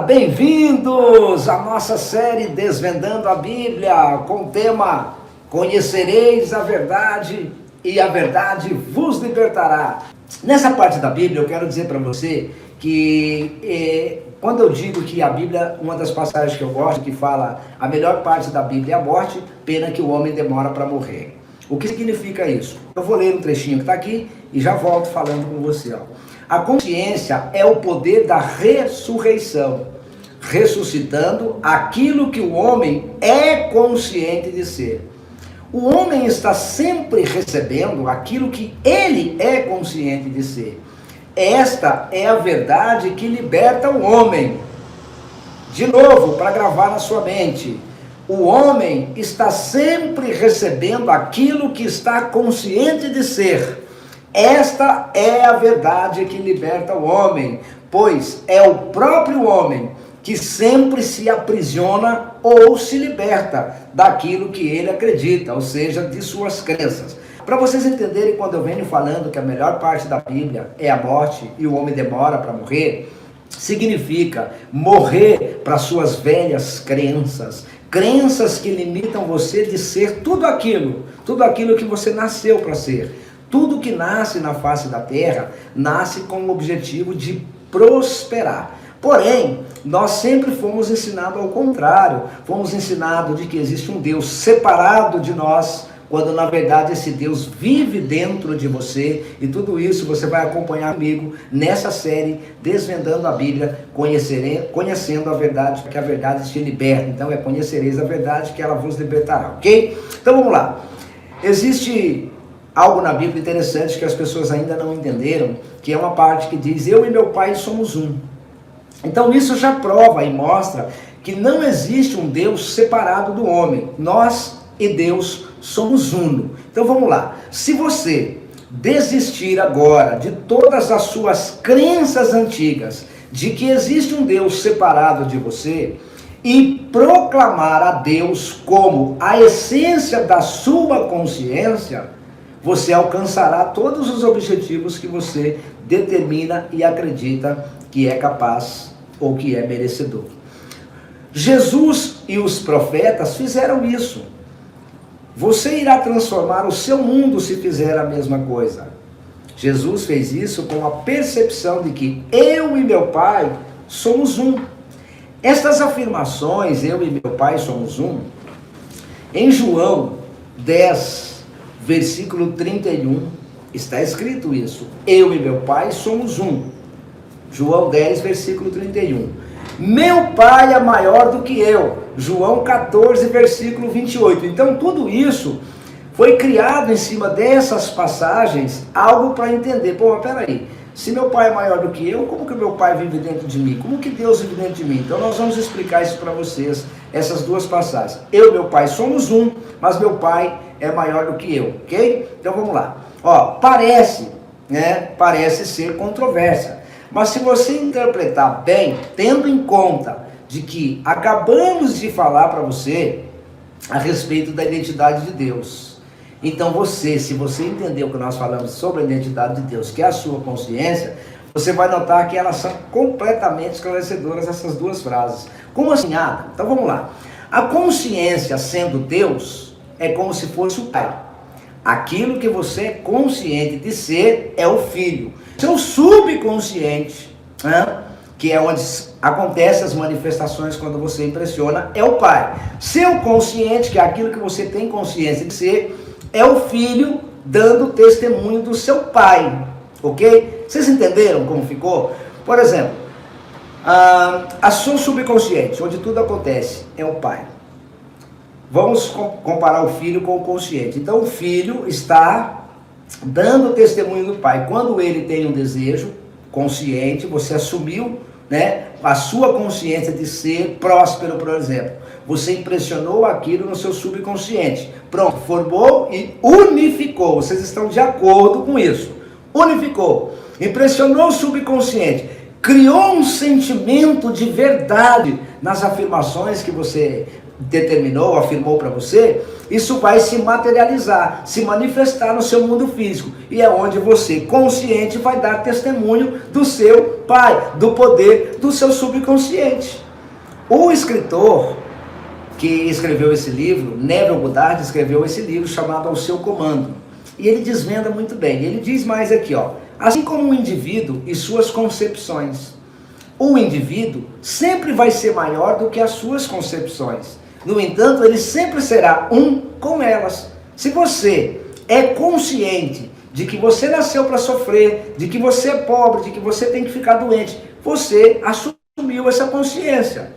Bem-vindos à nossa série Desvendando a Bíblia, com o tema Conhecereis a Verdade e a Verdade vos libertará. Nessa parte da Bíblia eu quero dizer para você que quando eu digo que a Bíblia, uma das passagens que eu gosto, que fala a melhor parte da Bíblia é a morte, pena que o homem demora para morrer. O que significa isso? Eu vou ler um trechinho que está aqui e já volto falando com você. A consciência é o poder da ressurreição, ressuscitando aquilo que o homem é consciente de ser. O homem está sempre recebendo aquilo que ele é consciente de ser. Esta é a verdade que liberta o homem. De novo, para gravar na sua mente, o homem está sempre recebendo aquilo que está consciente de ser. Esta é a verdade que liberta o homem, pois é o próprio homem que sempre se aprisiona ou se liberta daquilo que ele acredita, ou seja, de suas crenças. Para vocês entenderem, quando eu venho falando que a melhor parte da Bíblia é a morte e o homem demora para morrer, significa morrer para suas velhas crenças, crenças que limitam você de ser tudo aquilo que você nasceu para ser. Tudo que nasce na face da terra, nasce com o objetivo de prosperar. Porém, nós sempre fomos ensinados ao contrário. Fomos ensinados de que existe um Deus separado de nós, quando na verdade esse Deus vive dentro de você. E tudo isso você vai acompanhar comigo nessa série Desvendando a Bíblia, conhecendo a verdade, que a verdade te liberta. Então conhecereis a verdade, que ela vos libertará, ok? Então vamos lá. Existe algo na Bíblia interessante que as pessoas ainda não entenderam, que é uma parte que diz: eu e meu Pai somos um. Então isso já prova e mostra que não existe um Deus separado do homem. Nós e Deus somos uno. Então vamos lá. Se você desistir agora de todas as suas crenças antigas, de que existe um Deus separado de você, e proclamar a Deus como a essência da sua consciência, você alcançará todos os objetivos que você determina e acredita que é capaz ou que é merecedor. Jesus e os profetas fizeram isso. Você irá transformar o seu mundo se fizer a mesma coisa. Jesus fez isso com a percepção de que eu e meu Pai somos um. Estas afirmações, eu e meu Pai somos um, em João 10, versículo 31, está escrito isso: eu e meu Pai somos um. João 10, versículo 31. Meu Pai é maior do que eu. João 14, versículo 28. Então tudo isso foi criado em cima dessas passagens, algo para entender. Pô, mas peraí, se meu Pai é maior do que eu, como que meu Pai vive dentro de mim? Como que Deus vive dentro de mim? Então nós vamos explicar isso para vocês, essas duas passagens. Eu e meu Pai somos um, mas meu Pai é maior do que eu, ok? Então vamos lá. Parece ser controvérsia, mas se você interpretar bem, tendo em conta de que acabamos de falar para você a respeito da identidade de Deus, então se você entender o que nós falamos sobre a identidade de Deus, que é a sua consciência, você vai notar que elas são completamente esclarecedoras, essas duas frases. Como assim? Então vamos lá. A consciência sendo Deus é como se fosse o Pai. Aquilo que você é consciente de ser é o Filho. Seu subconsciente, que é onde acontecem as manifestações quando você impressiona, é o Pai. Seu consciente, que é aquilo que você tem consciência de ser, é o Filho dando testemunho do seu Pai. Ok? Vocês entenderam como ficou? Por exemplo, a sua subconsciente, onde tudo acontece, é o Pai. Vamos comparar o filho com o consciente. Então o filho está dando testemunho do Pai. Quando ele tem um desejo consciente, você assumiu, a sua consciência de ser próspero, por exemplo. Você impressionou aquilo no seu subconsciente. Pronto, formou e unificou. Vocês estão de acordo com isso. Unificou. Impressionou o subconsciente. Criou um sentimento de verdade nas afirmações que você determinou, afirmou para você, isso vai se materializar, se manifestar no seu mundo físico. E é onde você, consciente, vai dar testemunho do seu Pai, do poder do seu subconsciente. O escritor que escreveu esse livro, Neville Goddard, escreveu esse livro chamado Ao Seu Comando. E ele desvenda muito bem. Ele diz mais aqui, ó, assim como o indivíduo e suas concepções, o indivíduo sempre vai ser maior do que as suas concepções. No entanto, ele sempre será um com elas. Se você é consciente de que você nasceu para sofrer, de que você é pobre, de que você tem que ficar doente, você assumiu essa consciência,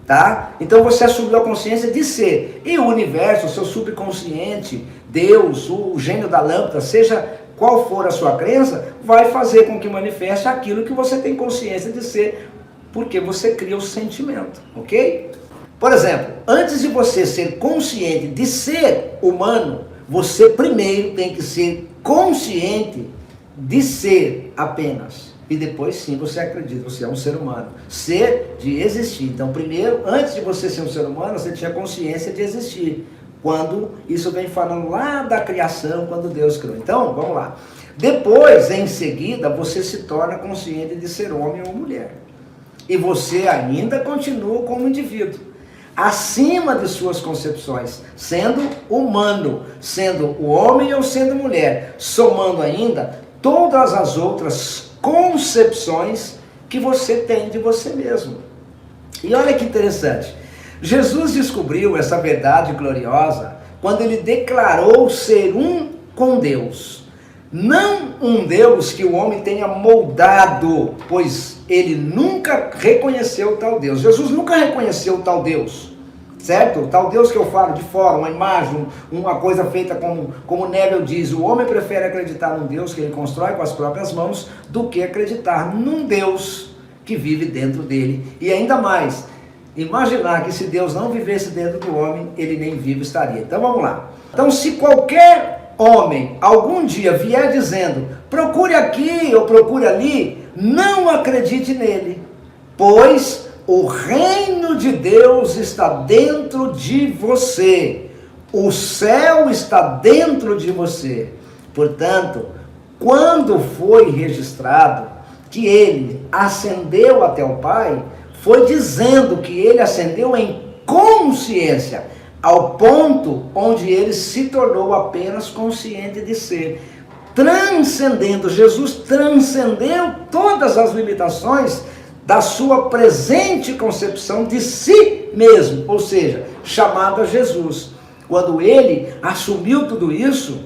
tá? Então você assumiu a consciência de ser. E o universo, o seu subconsciente, Deus, o gênio da lâmpada, seja qual for a sua crença, vai fazer com que manifeste aquilo que você tem consciência de ser, porque você cria o sentimento, ok? Por exemplo, antes de você ser consciente de ser humano, você primeiro tem que ser consciente de ser apenas. E depois sim você acredita, você é um ser humano. Ser de existir. Então primeiro, antes de você ser um ser humano, você tinha consciência de existir. Quando isso vem falando lá da criação, quando Deus criou. Então, vamos lá. Depois, em seguida, você se torna consciente de ser homem ou mulher. E você ainda continua como indivíduo, acima de suas concepções, sendo humano, sendo o homem ou sendo mulher, somando ainda todas as outras concepções que você tem de você mesmo. E olha que interessante, Jesus descobriu essa verdade gloriosa quando ele declarou ser um com Deus. Não um Deus que o homem tenha moldado, pois ele nunca reconheceu tal Deus. Jesus nunca reconheceu tal Deus, certo? Tal Deus que eu falo de fora, uma imagem, uma coisa feita como Neville diz, o homem prefere acreditar num Deus que ele constrói com as próprias mãos do que acreditar num Deus que vive dentro dele. E ainda mais, imaginar que se Deus não vivesse dentro do homem, ele nem vivo estaria. Então vamos lá. Então se qualquer homem algum dia vier dizendo, procure aqui ou procure ali, não acredite nele, pois o reino de Deus está dentro de você, o céu está dentro de você. Portanto, quando foi registrado que ele ascendeu até o Pai, foi dizendo que ele ascendeu em consciência, ao ponto onde ele se tornou apenas consciente de ser, transcendendo. Jesus transcendeu todas as limitações da sua presente concepção de si mesmo, ou seja, chamado a Jesus. Quando ele assumiu tudo isso,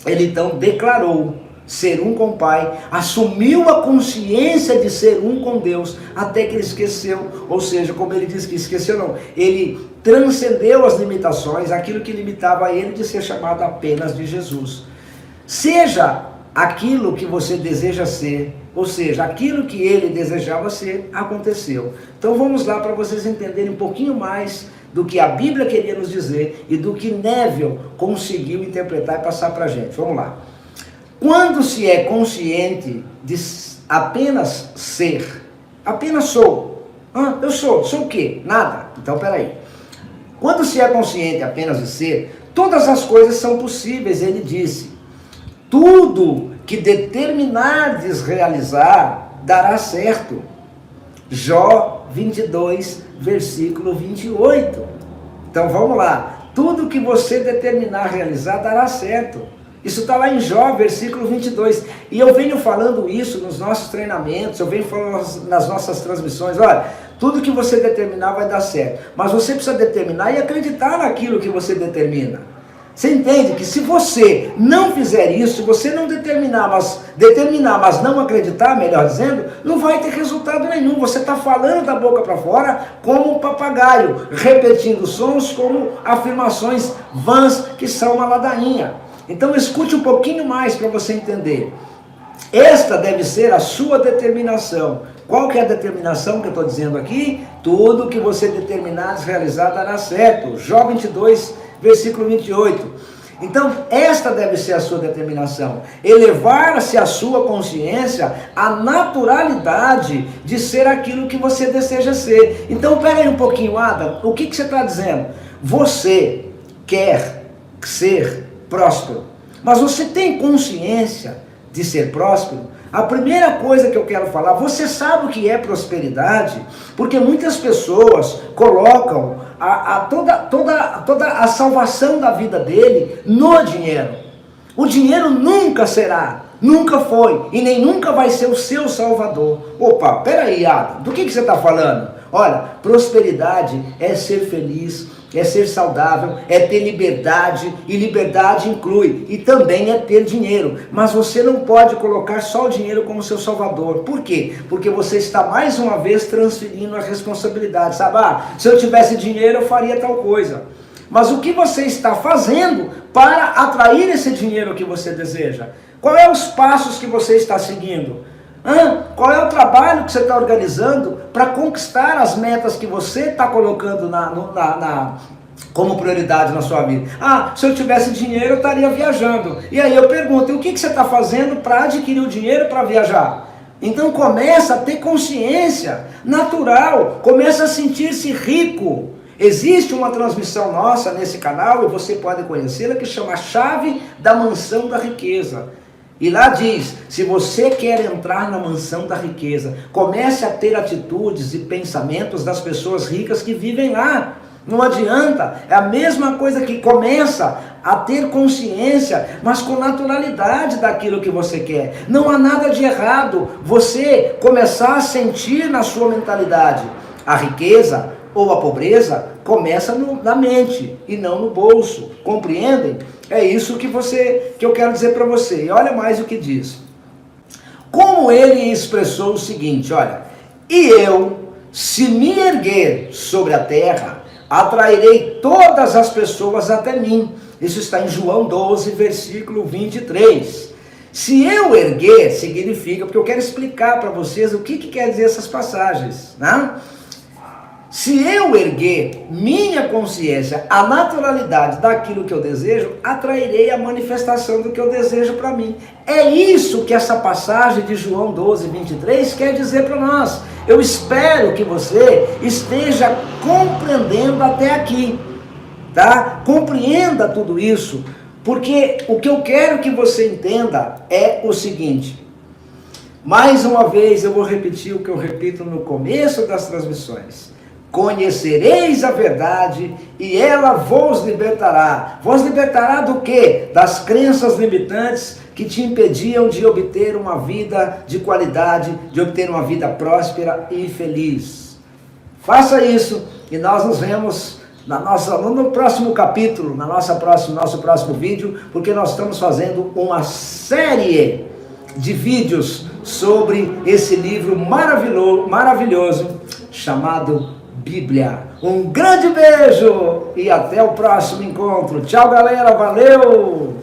ele então declarou ser um com o Pai, assumiu a consciência de ser um com Deus, até que ele esqueceu, ou seja, como ele diz que esqueceu não, ele transcendeu as limitações, aquilo que limitava ele de ser chamado apenas de Jesus. Seja aquilo que você deseja ser, ou seja, aquilo que ele desejava ser, aconteceu. Então vamos lá para vocês entenderem um pouquinho mais do que a Bíblia queria nos dizer e do que Neville conseguiu interpretar e passar para a gente. Vamos lá. Quando se é consciente de apenas ser, apenas sou, eu sou o quê? Nada. Então peraí. Quando se é consciente apenas de ser, todas as coisas são possíveis, ele disse. Tudo que determinardes realizar dará certo. Jó 22, versículo 28. Então vamos lá. Tudo que você determinar realizar dará certo. Isso está lá em Jó, versículo 22. E eu venho falando isso nos nossos treinamentos, eu venho falando nas nossas transmissões. Olha, tudo que você determinar vai dar certo. Mas você precisa determinar e acreditar naquilo que você determina. Você entende que se você não fizer isso, se você não determinar, mas não acreditar, melhor dizendo, não vai ter resultado nenhum. Você está falando da boca para fora como um papagaio, repetindo sons como afirmações vãs que são uma ladainha. Então escute um pouquinho mais para você entender. Esta deve ser a sua determinação. Qual que é a determinação que eu estou dizendo aqui? Tudo que você determinar realizar dará certo. Jó 22, versículo 28. Então, esta deve ser a sua determinação. Elevar-se a sua consciência à naturalidade de ser aquilo que você deseja ser. Então, pega aí um pouquinho, Adam. O que você está dizendo? Você quer ser próspero, mas você tem consciência de ser próspero? A primeira coisa que eu quero falar, você sabe o que é prosperidade? Porque muitas pessoas colocam toda a salvação da vida dele no dinheiro. O dinheiro nunca será, nunca foi e nem nunca vai ser o seu salvador. Opa, peraí, Adam, do que você está falando? Olha, prosperidade é ser feliz, é ser saudável, é ter liberdade, e liberdade inclui, e também é ter dinheiro. Mas você não pode colocar só o dinheiro como seu salvador. Por quê? Porque você está mais uma vez transferindo a responsabilidade, sabe? Se eu tivesse dinheiro eu faria tal coisa. Mas o que você está fazendo para atrair esse dinheiro que você deseja? Qual é os passos que você está seguindo? Qual é o trabalho que você está organizando para conquistar as metas que você está colocando como prioridade na sua vida? Se eu tivesse dinheiro eu estaria viajando. E aí eu pergunto, e o que você está fazendo para adquirir o dinheiro para viajar? Então começa a ter consciência natural, começa a sentir-se rico. Existe uma transmissão nossa nesse canal, e você pode conhecê-la, que chama Chave da Mansão da Riqueza. E lá diz, se você quer entrar na mansão da riqueza, comece a ter atitudes e pensamentos das pessoas ricas que vivem lá. Não adianta, é a mesma coisa que começa a ter consciência, mas com naturalidade daquilo que você quer. Não há nada de errado você começar a sentir na sua mentalidade. A riqueza ou a pobreza começa na mente e não no bolso. Compreendem? É isso que eu quero dizer para você. E olha mais o que diz. Como ele expressou o seguinte, olha: e eu, se me erguer sobre a terra, atrairei todas as pessoas até mim. Isso está em João 12, versículo 23. Se eu erguer, significa, porque eu quero explicar para vocês o que quer dizer essas passagens, né? Se eu erguer minha consciência à naturalidade daquilo que eu desejo, atrairei a manifestação do que eu desejo para mim. É isso que essa passagem de João 12, 23 quer dizer para nós. Eu espero que você esteja compreendendo até aqui, tá? Compreenda tudo isso, porque o que eu quero que você entenda é o seguinte. Mais uma vez eu vou repetir o que eu repito no começo das transmissões. Conhecereis a verdade e ela vos libertará. Vos libertará do quê? Das crenças limitantes que te impediam de obter uma vida de qualidade, de obter uma vida próspera e feliz. Faça isso e nós nos vemos no próximo capítulo, nosso próximo vídeo, porque nós estamos fazendo uma série de vídeos sobre esse livro maravilhoso chamado Bíblia. Um grande beijo e até o próximo encontro. Tchau, galera, valeu!